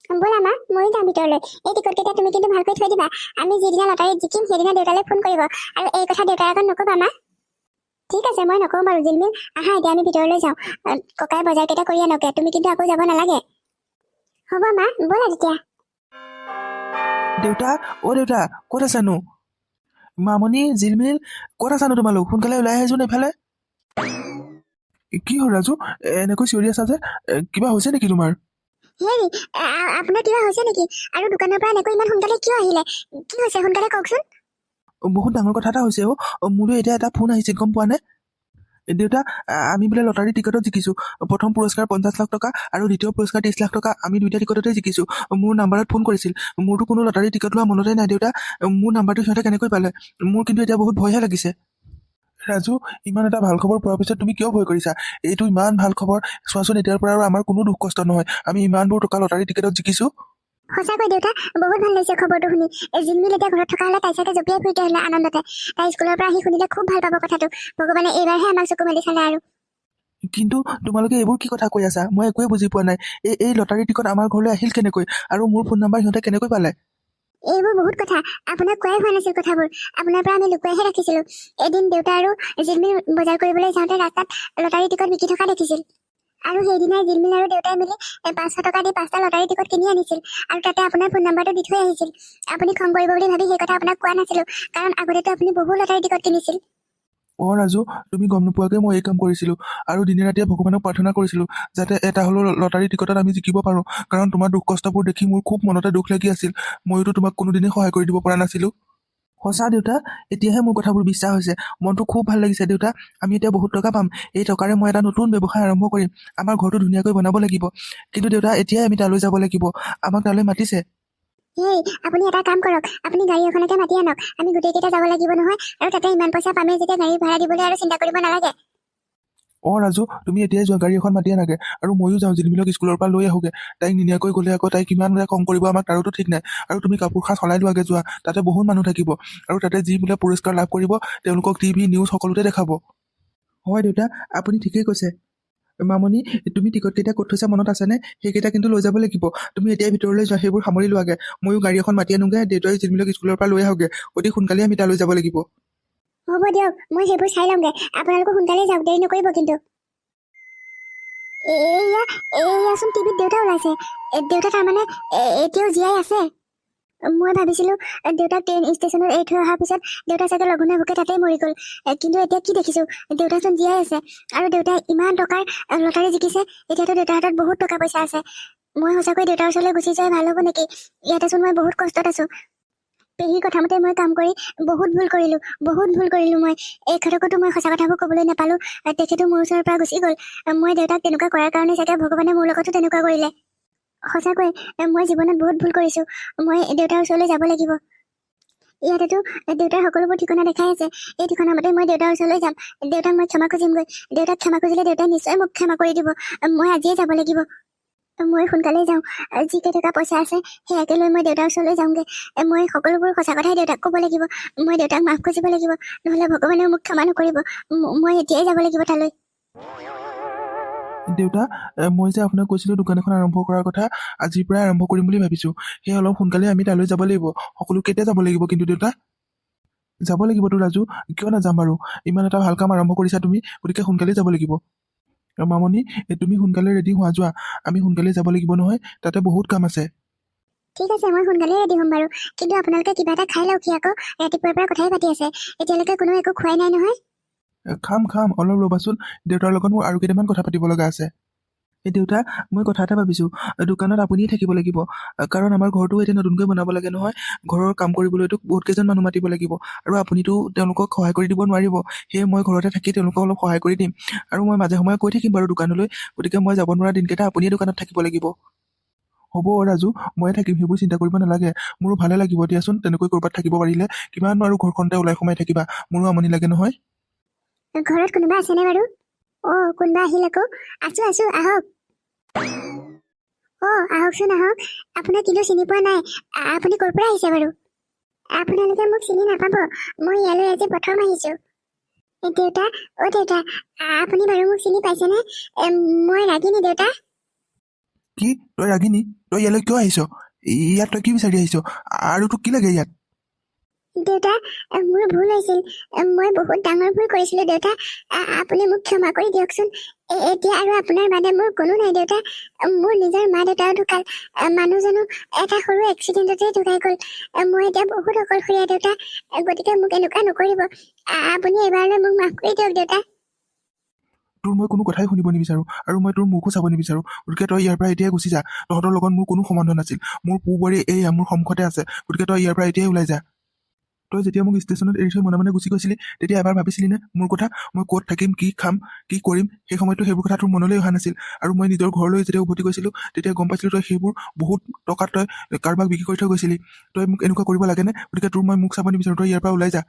ব'লা মা ময়ো যাম ভিতৰলৈ। এই টিকট কেইটা তুমি কিন্তু ভালকৈ থৈ দিবা। আমি যিদিনা লটাৰীত জিকিম সেইদিনা দেউতালৈ ফোন কৰিব, আৰু এই কথা দেউতাৰ আগত নকবা মা। ঠিক আছে, মই নকওঁ বাৰু জিলমিল। আহা এতিয়া আমি ভিতৰলৈ যাওঁ। ককাই বজাৰ কেইটা কৰি আনকে, তুমি কিন্তু আকৌ যাব নালাগে। হ'ব মা, ব'লা তেতিয়া। দেউতা, অ' দেউতা, ক'ত আছানো? মামনি, জিলমিল, ক'ত আছানো তোমালোক? সোনকালে ওলাই আহিছোন এইফালে। কি হ'ল ৰাজু, এনেকৈ চিঞৰি আছা যে? কিবা হৈছে নেকি তোমাৰ? হেৰি, আপোনাৰ কিবা হৈছে নেকি? আৰু দোকানৰ পৰা এনেকৈ ইমান সোনকালে কিয় আহিলে? কি হৈছে সোনকালে কওকচোন। বহুত ডাঙৰ কথা এটা হৈছে মোৰো এতিয়া এটা ফোন আহিছিল, গম পোৱা নে? দেউতা, আমি বোলে লটাৰী টিকটত জিকিছো। প্ৰথম পুৰস্কাৰ 50 লাখ টকা আৰু দ্বিতীয় পুৰস্কাৰ 30 লাখ টকা। আমি দুইটা টিকটতে জিকিছো। মোৰ নাম্বাৰত ফোন কৰিছিল। মোৰতো কোনো লটাৰী টিকট লোৱা মনতে নাই দেউতা। মোৰ নাম্বাৰটো সিহঁতে কেনেকৈ পালে? মোৰ কিন্তু এতিয়া বহুত ভয়হে লাগিছে। ৰাজু, ইমান এটা ভাল খবৰ পোৱাৰ পিছত তুমি কিয় ভয় কৰিছা? এইটো ইমান ভাল খবৰ। চোৱাচোন, এতিয়াৰ পৰা আৰু আমাৰ কোনো দুখ কষ্ট নহয়। আমি ইমানবোৰ টকা লটাৰী টিকটত জিকিছো। সঁচাকৈ দেউতা, বহুত ভাল লাগিছে খবৰটো শুনি। জিলমিল এতিয়া ঘৰত থকা হলে তাই চাগে জঁপিয়াই ফুৰিতে আহিলে আনন্দতে। তাই স্কুলৰ পৰা আহি শুনিলে খুব ভাল পাব কথাটো। ভগৱানে এইবাৰহে আমাক চকু মেলি চালে আৰু। কিন্তু তোমালোকে এইবোৰ কি কথা কৈ আছা? মই একোৱে বুজি পোৱা নাই। এই লটাৰী টিকট আমাৰ ঘৰলৈ আহিল কেনেকৈ? আৰু মোৰ ফোন নাম্বাৰ সিহঁতে কেনেকৈ পালে? এইবোৰ বহুত কথা, আপোনাক কোৱাই হোৱা নাছিল কথাবোৰ। আপোনাৰ পৰা আমি লুকুৱাইহে ৰাখিছিলো। এদিন দেউতা আৰু জিলমিল বজাৰ কৰিবলৈ যাওঁতে ৰাস্তাত লটাৰী টিকট বিকি থকা দেখিছিল। আৰু সেইদিনাই জিলমিল আৰু দেউতাই মিলি 500 টকা দি 5টা লটাৰী টিকট কিনি আনিছিল, আৰু তাতে আপোনাৰ ফোন নাম্বাৰটো দি থৈ আহিছিল। আপুনি খং কৰিব বুলি ভাবি সেই কথা আপোনাক কোৱা নাছিলো, কাৰণ আগতেতো আপুনি বহু লটাৰী টিকট কিনিছিল। ৰাজু, তুমি গম নোপোৱাকৈ মই এই কাম কৰিছিলো, আৰু দিনে ৰাতিয়ে ভগৱানক প্ৰাৰ্থনা কৰিছিলো যাতে এটা হ'লেও লটাৰী টিকটত আমি জিকিব পাৰো। কাৰণ তোমাৰ দুখ কষ্টবোৰ দেখি মোৰ খুব মনতে দুখ লাগি আছিল। ময়োতো তোমাক কোনোদিনেই সহায় কৰি দিব পৰা নাছিলো। সঁচা দেউতা, এতিয়াহে মোৰ কথাবোৰ বিশ্বাস হৈছে। মনটো খুব ভাল লাগিছে দেউতা। আমি এতিয়া বহুত টকা পাম। এই টকাৰে মই এটা নতুন ব্যৱসায় আৰম্ভ কৰিম। আমাৰ ঘৰটো ধুনীয়াকৈ বনাব লাগিব। কিন্তু দেউতা, এতিয়াই আমি তালৈ যাব লাগিব। আমাক তালৈ মাতিছে। হেই, আপুনি এটা কাম কৰক, আপুনি গাড়ী এখনকে মাতি আনক। আমি গোটেইকেইটা যাব লাগিব নহয়, আৰু তাতে ইমান পইচা পামেই যেতিয়া গাড়ী ভাড়া দিবলৈ আৰু চিন্তা কৰিব নালাগে। ৰাজু, তুমি এতিয়াই যোৱা, গাড়ী এখন মাতি আনাগে। আৰু ময়ো যাওঁ, জিলমিলক স্কুলৰ পৰা লৈ আহোগে। তাইক নিনিয়াকৈ গ'লে আকৌ তাই কিমান বোলে খং কৰিব আমাক, তাৰোতো ঠিক নাই। আৰু তুমি কাপোৰ সাজ সলাই লোৱাগে, যোৱা। তাতে বহুত মানুহ থাকিব, আৰু তাতে যি বোলে পুৰস্কাৰ লাভ কৰিব তেওঁলোকক টিভি নিউজ সকলোতে দেখাব। হয় দেউতা, আপুনি ঠিকেই কৈছে। মামনি, তুমি টিকট কেইটা ক'ত থৈছা মনত আছেনে? সেইকেইটা কিন্তু লৈ যাব লাগিব। তুমি এতিয়াই ভিতৰলৈ যোৱা, সেইবোৰ সামৰি লোৱাগে। ময়ো গাড়ী এখন মাতি আনোগে, দেউতাই জিলমিলক স্কুলৰ পৰা লৈ আহোগে। অতি সোনকালে আমি তালৈ যাব লাগিব। হ'ব দিয়ক, মই সেইবোৰ চাই লওঁগে। আপোনালোকে সোনকালে যাওক, দেৰি নকৰিব কিন্তু। এয়াচোন টিভিত দেউতা ওলাইছে। দেউতা তাৰমানে এতিয়াও জীয়াই আছে। মই ভাবিছিলো দেউতাক ট্ৰেইন ষ্টেচনত এৰি থৈ অহাৰ পিছত দেউতা চাগে লঘোণে ভোকে তাতেই মৰি গ'ল। কিন্তু এতিয়া কি দেখিছো, দেউতাচোন জীয়াই আছে। আৰু দেউতাই ইমান টকাৰ লটাৰী জিকিছে। এতিয়াতো দেউতাৰ হাতত বহুত টকা পইচা আছে। মই সঁচাকৈ দেউতাৰ ওচৰলৈ গুচি যোৱাই ভাল হ'ব নেকি? ইয়াতেচোন মই বহুত কষ্টত আছো। পেহীৰ কথা মতে মই কাম কৰি বহুত ভুল কৰিলো মই। এই কথাকতো মই সঁচা কথাবোৰ ক'বলৈ নাপালো। তেখেতো মোৰ ওচৰৰ পৰা গুচি গ'ল। মই দেউতাক তেনেকুৱা কৰাৰ কাৰণে চাগে ভগৱানে মোৰ লগতো তেনেকুৱা কৰিলে। সঁচাকৈ মই জীৱনত বহুত ভুল কৰিছো। মই দেউতাৰ ওচৰলৈ যাব লাগিব। ইয়াতেতো দেউতাৰ সকলোবোৰ ঠিকনা দেখাই আছে। এই ঠিকনা মতে মই দেউতাৰ ওচৰলৈ যাম। দেউতাক মই ক্ষমা খুজিমগৈ। দেউতাক ক্ষমা খুজিলে দেউতাই নিশ্চয় মোক ক্ষমা কৰি দিব। মই আজিয়ে যাব লাগিব। মই সোনকালে যাওঁ। যি কেইটকা পইচা আছে সেয়াকে লৈ মই দেউতাৰ ওচৰলৈ যাওঁগে। মই সকলোবোৰ সঁচা কথাই দেউতাক ক'ব লাগিব। মই দেউতাক মাফ খুজিব লাগিব, নহ'লে ভগৱানেও মোক ক্ষমা নকৰিব। মই এতিয়াই যাব লাগিব তালৈ। দেউতা, মই যে আপোনাক কৈছিলো দোকান এখন আৰম্ভ কৰাৰ কথা, আজিৰ পৰাই আৰম্ভ কৰিম বুলি ভাবিছো। সেই অলপ সোনকালে আমি তালৈ যাব লাগিব। সকলো কেতিয়া যাব লাগিব কিন্তু দেউতা? যাব লাগিবতো ৰাজু, কিয় নাযাম বাৰু? ইমান এটা ভাল কাম আৰম্ভ কৰিছা তুমি, গতিকে সোনকালে যাব লাগিব। মামনি, তুমি সোনকালে ৰেডি হোৱা, যোৱা। আমি সোনকালে যাব লাগিব নহয়, তাতে বহুত কাম আছে। ঠিক আছে, মই সোনকালে ৰেডি হ'ম বাৰু। কিন্তু আপোনালোকে কিবা এটা খাই লওঁক, আকৌ ৰাতিপুৱাৰ পৰা কথাই পাতি আছে। এতিয়ালৈকে কোনো একো খোৱাই নাই নহয়। খাম, অলপ ৰ'বাচোন। দেউতাৰ লগত মোৰ আৰু কেইটামান কথা পাতিব লগা আছে। দেউতা, মই কথা এটা ভাবিছো, দোকানত আপুনিয়ে থাকিব লাগিব। কাৰণ আমাৰ ঘৰটো এতিয়া নতুনকৈ বনাব লাগে নহয়। ঘৰৰ কাম কৰিবলৈতো বহুত কেইজন মানুহ মাতিব লাগিব, আৰু আপুনিতো তেওঁলোকক সহায় কৰি দিব নোৱাৰিব। সেয়ে মই ঘৰতে থাকি তেওঁলোকক অলপ সহায় কৰি দিম। আৰু মই মাজে সময়ে কৈ থাকিম বাৰু দোকানলৈ। গতিকে মই যাব নোৱাৰা দিনকেইটা আপুনিয়ে দোকানত থাকিব লাগিব। হ'ব ৰাজু, ময়ে থাকিম, সেইবোৰ চিন্তা কৰিব নালাগে। মোৰো ভালে লাগিব দিয়াচোন, তেনেকৈ ক'ৰবাত থাকিব পাৰিলে। কিমান আৰু ঘৰখনতে ওলাই সোমাই থাকিবা, মোৰো আমনি লাগে নহয়। ঘৰত কোনোবা আছেনে বাৰু? কোনোবা আহিল আকৌ। আছো, আহক। আহকচোন, আহক। আপোনাক কিন্তু চিনি পোৱা নাই। আপুনি ক'ৰ পৰা আহিছে বাৰু? আপোনালোকে মোক চিনি নাপাব। মই ইয়ালৈ আজি প্ৰথম আহিছো। দেউতা, দেউতা, আপুনি বাৰু মোক চিনি পাইছেনে? মই ৰাগিনী দেউতা। কি তই ৰাগিনী তই ইয়ালৈ কিয় আহিছ ইয়াত তই কি বিচাৰি আহিছ আৰু তোক কি লাগে ইয়াত দেউতা মোৰ ভুল হৈছিল মই বহুত ডাঙৰ ভুল কৰিছিলো দেউতা আপুনি মোক ক্ষমা কৰি দিয়কচোন এতিয়া আৰু আপোনাৰ বাদে মোৰ কোনো নাই দেউতা মোৰ নিজৰ মা দেউতাও ঢুকাল মানুহজনো এটা সৰু এক্সিডেণ্টতে ঢুকাই গ'ল মই এতিয়া বহুত অকলশৰীয়া দেউতা গতিকে মোক এনেকুৱা নকৰিব আপুনি এবাৰলৈ মোক মাফ কৰি দিয়ক দেউতা তোৰ মই কোনো কথাই শুনিব নিবিচাৰোঁ আৰু মই তোৰ মুখো চাব নিবিচাৰোঁ গতিকে তই ইয়াৰ পৰা এতিয়াই গুচি যা তহঁতৰ লগত মোৰ কোনো সম্বন্ধ নাছিল মোৰ পু বোৱাৰী এইয়া মোৰ সন্মুখতে আছে গতিকে তই ইয়াৰ পৰা এতিয়াই ওলাই যা তই যেতিয়া মোক ষ্টেচনত এৰি থৈ মনে মনে গুচি গৈছিলি তেতিয়া এবাৰ ভাবিছিলি নে মোৰ কথা মই ক'ত থাকিম কি খাম কি কৰিম সেই সময়তো সেইবোৰ কথা তোৰ মনলৈ অহা নাছিল আৰু মই নিজৰ ঘৰলৈ যেতিয়া উভতি গৈছিলোঁ তেতিয়া গম পাইছিলোঁ তই সেইবোৰ বহুত টকাত তই কাৰোবাক বিক্ৰী কৰি থৈ গৈছিলি তই মোক এনেকুৱা কৰিব লাগেনে গতিকে তোৰ মই মুখ চাব নিবিচাৰোঁ তই ইয়াৰ পৰা ওলাই যা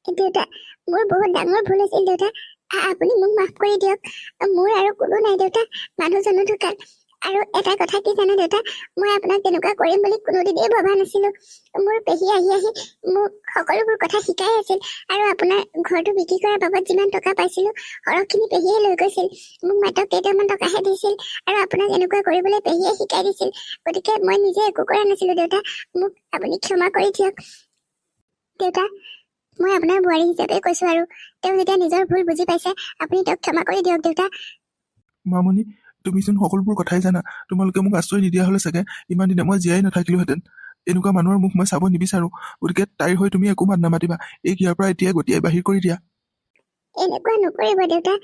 দেউতা মোৰ বহুত ডাঙৰ ভুল আছিল দেউতা আপুনি মোক মাফ কৰি দিয়ক মোৰ আৰু কোনো নাই দেউতা মানুহজনো ঢুকাল আৰু এটা কথা কি জানে দেউতা মই আপোনাক তেনেকুৱা কৰিম বুলি কোনোদিনেই ভবা নাছিলো মোৰ পেহী আহি মোক সকলোবোৰ কথা শিকাই আছিল আৰু আপোনাৰ ঘৰটো বিক্ৰী কৰাৰ বাবদ যিমান টকা পাইছিলো সৰহখিনি পেহীয়ে লৈ গৈছিল মোক মাত্ৰ কেইটামান টকাহে দিছিল আৰু আপোনাক এনেকুৱা কৰিবলৈ পেহীয়ে শিকাই দিছিল গতিকে মই নিজে একো কৰা নাছিলো দেউতা মোক আপুনি ক্ষমা কৰি দিয়ক দেউতা মই আপোনাৰ বোৱাৰী হিচাপে কৈছো আৰু তেওঁ যেতিয়া নিজৰ ভুল বুজি পাইছে আপুনি তেওঁক ক্ষমা কৰি দিয়ক দেউতা মামনি তুমিচোন সকলোবোৰ কথাই জানা তোমালোকে মোক আশ্ৰয় নিদিয়া হ'লে চাগে ইমান দিনে মই জীয়াই নাথাকিলোহেঁতেন এনেকুৱা মানুহৰ মুখ মই চাব নিবিচাৰোঁ গতিকে তাইৰ হৈ তুমি একো মাত নামাতিবা ইয়াৰ পৰা এতিয়াই গতিয়াই বাহিৰ কৰি দিয়া এনেকুৱা নকৰিব দেউতা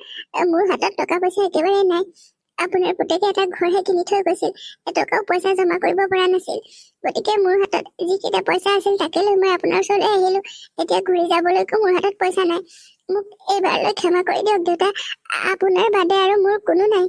মোৰ হাতত টকা পইচা একেবাৰে নাই আপোনাৰ পুতেকে এটা ঘৰহে কিনি থৈ গৈছিল এটকাও পইচা জমা কৰিব পৰা নাছিল গতিকে মোৰ হাতত যিকেইটা পইচা আছিল তাকে লৈ মই আপোনাৰ ওচৰলৈ আহিলো এতিয়া ঘূৰি যাবলৈকো মোৰ হাতত পইচা নাই মোক এইবাৰলৈ ক্ষমা কৰি দিয়ক দেউতা আপোনাৰ বাদে আৰু মোৰ কোনো নাই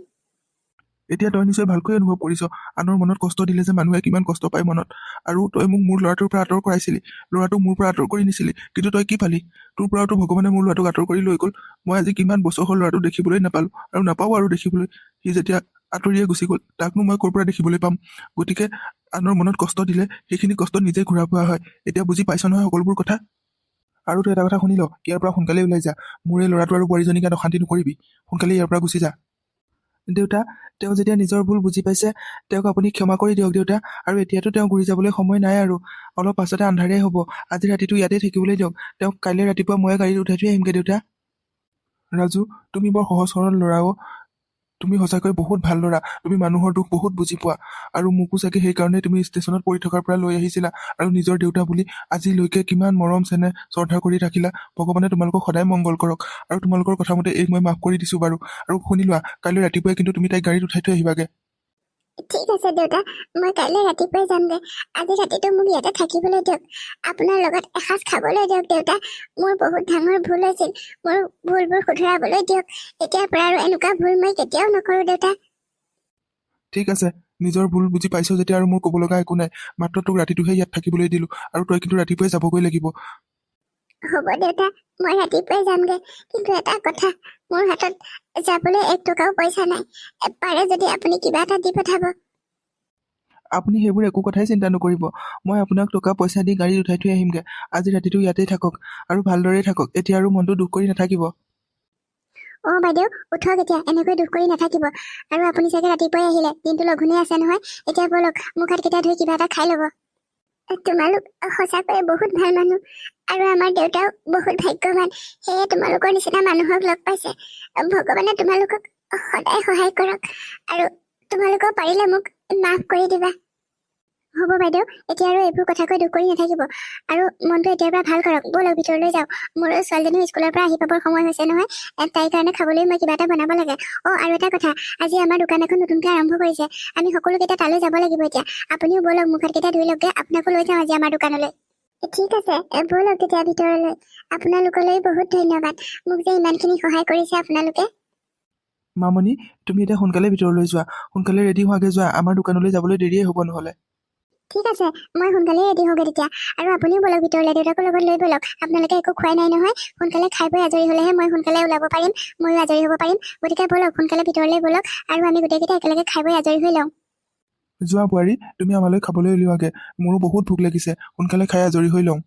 এতিয়া তই নিশ্চয় ভালকৈ অনুভৱ কৰিছ আনৰ মনত কষ্ট দিলে যে মানুহে কিমান কষ্ট পায় মনত আৰু তই মোক মোৰ ল'ৰাটোৰ পৰা আঁতৰ কৰাইছিলি ল'ৰাটোক মোৰ পৰা আঁতৰ কৰি নিছিলি কিন্তু তই কি পালি তোৰ পৰাতো ভগৱানে মোৰ ল'ৰাটোক আঁতৰ কৰি লৈ গ'ল মই আজি কিমান বছৰ হ'ল ল'ৰাটোক দেখিবলৈ নাপালোঁ আৰু নাপাওঁ আৰু দেখিবলৈ সি যেতিয়া আঁতৰিয়ে গুচি গ'ল তাকনো মই ক'ৰ পৰা দেখিবলৈ পাম গতিকে আনৰ মনত কষ্ট দিলে সেইখিনি কষ্ট নিজে ঘূৰা পোৱা হয় এতিয়া বুজি পাইছ নহয় সকলোবোৰ কথা আৰু তই এটা কথা শুনি ল ইয়াৰ পৰা সোনকালে ওলাই যা মোৰ এই ল'ৰাটো আৰু বোৱাৰীজনীক ইয়াত অশান্তি নকৰিবি সোনকালে ইয়াৰ পৰা গুচি যা দেউতা তেওঁ যেতিয়া নিজৰ ভুল বুজি পাইছে তেওঁক আপুনি ক্ষমা কৰি দিয়ক দেউতা আৰু এতিয়াতো তেওঁ ঘূৰি যাবলৈ সময় নাই আৰু অলপ পাছতে আন্ধাৰেই হ'ব আজি ৰাতিটো ইয়াতে থাকিবলৈ দিয়ক তেওঁক কাইলৈ ৰাতিপুৱা ময়ে গাড়ীত উঠাই থৈ আহিমগৈ দেউতা ৰাজু তুমি বৰ সহজ সৰল ল'ৰাও তুমি সঁচাকৈ বহুত ভাল ল'ৰা তুমি মানুহৰ দুখ বহুত বুজি পোৱা আৰু মোকো চাগে সেইকাৰণে তুমি ষ্টেচনত পৰি থকাৰ পৰা লৈ আহিছিলা আৰু নিজৰ দেউতা বুলি আজিলৈকে কিমান মৰম চেনেহ শ্ৰদ্ধা কৰি ৰাখিলা ভগৱানে তোমালোকক সদায় মংগল কৰক আৰু তোমালোকৰ কথা মতে এই মই মাফ কৰি দিছোঁ বাৰু আৰু শুনি লোৱা কাইলৈ ৰাতিপুৱাই কিন্তু তুমি তাইক গাড়ীত উঠাই থৈ আহিবাগে ঠিক আছে দেউতা মই কাইলৈ ৰাতিপুৱাই যামগৈ আজি ৰাতিটো মোক ইয়াতে থাকিবলৈ দিয়ক আপোনাৰ লগত এসাঁজ খাবলৈ দিয়ক দেউতা মোৰ বহুত ডাঙৰ ভুল হৈছিল মোৰ ভুলবোৰ শুধৰাবলৈ দিয়ক এতিয়াৰ পৰা আৰু এনেকুৱা ভুল মই কেতিয়াও নকৰোঁ দেউতা ঠিক আছে নিজৰ ভুল বুজি পাইছ যেতিয়া আৰু মোৰ ক'ব লগা একো নাই মাত্ৰ তোক ৰাতিটোহে ইয়াত থাকিবলৈ দিলোঁ আৰু তই কিন্তু ৰাতিপুৱাই যাবগৈ লাগিব হ'ব দেউতা মই ৰাতিপুৱাই যামগৈ কিন্তু এটা কথা মোৰ হাতত যাবলৈ 1 টকাও পইচা নাই পাৰে যদি আপুনি কিবা এটা দি পঠাব আপুনি সেইবোৰ একো কথাই চিন্তা নকৰিব মই আপোনাক টকা পইচা দি গাড়ীত উঠাই থৈ আহিমগৈ আজি ৰাতিটো ইয়াতেই থাকক আৰু ভালদৰেই থাকক এতিয়া আৰু মনটো দুখ কৰি নাথাকিব বাইদেউ উঠক এতিয়া এনেকৈ দুখ কৰি নাথাকিব আৰু আপুনি চাগে ৰাতিপুৱাই আহিলে দিনটো লঘোণে আছে নহয় এতিয়া বলক মুখ হাতকেইটা ধুই কিবা এটা খাই ল'ব তোমালোক সঁচাকৈয়ে বহুত ভাল মানুহ আৰু আমাৰ দেউতাও বহুত ভাগ্যৱান সেয়ে তোমালোকৰ নিচিনা মানুহক লগ পাইছে ভগৱানে তোমালোকক সদায় সহায় কৰক আৰু তোমালোকক পাৰিলে মোক মাফ কৰি দিবা হ'ব বাইদেউ এতিয়া আৰু এইবোৰ কথা কৈ দুখ কৰি নাথাকিব আৰু মনটো এতিয়াৰ পৰা ভাল কৰক ব'লক ভিতৰলৈ যাওঁ মোৰ ছোৱালীজনীও স্কুলৰ পৰা আহি পাবৰ সময় হৈছে নহয় তাইৰ কাৰণে খাবলৈ মই কিবা এটা বনাব লাগে আৰু এটা কথা আজি আমাৰ দোকান এখন নতুনকৈ আৰম্ভ কৰিছে আমি সকলোকেইটা তালৈ যাব লাগিব এতিয়া আপুনিও ব'লক মুখ হাতকেইটা ধুই লওকগৈ আপোনাকো লৈ যাওঁ আজি আমাৰ দোকানলৈ ঠিক আছে ব'লক তেতিয়া ভিতৰলৈ আপোনালোকলৈ বহুত ধন্যবাদ মোক যে ইমানখিনি সহায় কৰিছে আপোনালোকে মামনি তুমি এতিয়া সোনকালে ভিতৰলৈ যোৱা সোনকালে ৰেডি হোৱাকৈ যোৱা আমাৰ দোকানলৈ যাবলৈ দেৰিয়ে হ'ব নহ'লে ঠিক আছে মই সোনকালে ৰেডি হওঁগৈ তেতিয়া আৰু আপুনিও ব'লক ভিতৰলৈ দেউতাকো লগত লৈ ব'লক আপোনালোকে একো খোৱাই নাই নহয় সোনকালে খাই বৈ আজৰি হ'লেহে মই সোনকালে ওলাব পাৰিম ময়ো আজৰি হ'ব পাৰিম গতিকে ব'লক সোনকালে ভিতৰলৈ ব'লক আৰু আমি গোটেইকেইটা একেলগে খাই বৈ আজৰি হৈ লওঁ যোৱা বোৱাৰী তুমি আমালৈ খাবলৈ উলিওৱাগৈ মোৰো বহুত ভোক লাগিছে সোনকালে খাই আজৰি হৈ লওঁ